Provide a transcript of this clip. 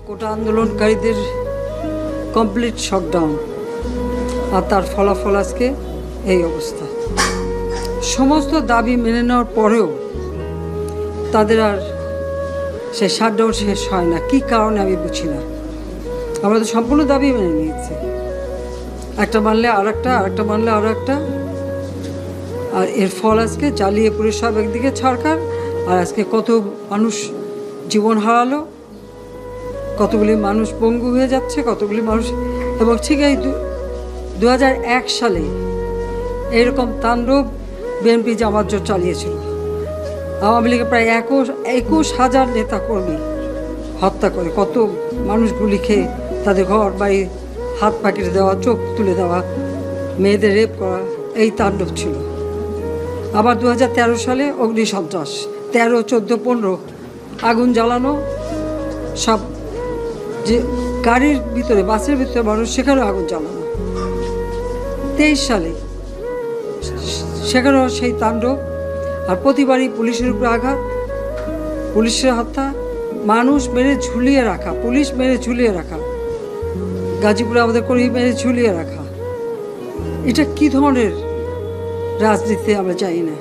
কোটা আন্দোলনকারীদের complete shutdown, আর তার ফলাফল আজকে এই অবস্থা। সমস্ত দাবি মেনে নেওয়ার পরেও তাদের আর সে শাটডাউন শেষ হয় না। কী কারণে আমি বুঝি না। আমরা তো সম্পূর্ণ দাবি মেনে নিয়েছি, একটা মানলে আর একটা, আরেকটা মানলে আরও একটা, আর এর ফল আজকে জ্বালিয়ে পুড়ে সব একদিকে সরকার, আর আজকে কত মানুষ জীবন হারালো, কতগুলি মানুষ পঙ্গু হয়ে যাচ্ছে, কতগুলি মানুষ। এবং ঠিক এই 2001 সালে এইরকম তাণ্ডব বিএনপি জামাত জোট চালিয়েছিল। আওয়ামী লীগের প্রায় 21,000 নেতাকর্মী হত্যা করে, কত মানুষ গুলি খেয়ে তাদের ঘর বাড়ি হাত পা কেটে দেওয়া, চোখ তুলে দেওয়া, মেয়েদের রেপ করা, এই তাণ্ডব ছিল। আবার 2013 সালে অগ্নিসন্ত্রাস, 13, 14, 15 আগুন জ্বালানো, সব যে গাড়ির ভিতরে, বাসের ভিতরে মানুষ, সেখানেও আগুন জ্বালানো। 23 সালে সেখানেও সেই তাণ্ডব, আর প্রতিবারই পুলিশের উপরে আঘাত, পুলিশের হত্যা, মানুষ মেরে ঝুলিয়ে রাখা, পুলিশ মেরে ঝুলিয়ে রাখা, গাজীপুরে আমাদের কর্মী মেরে ঝুলিয়ে রাখা। এটা কি ধরনের রাজনীতি আমরা জানি না।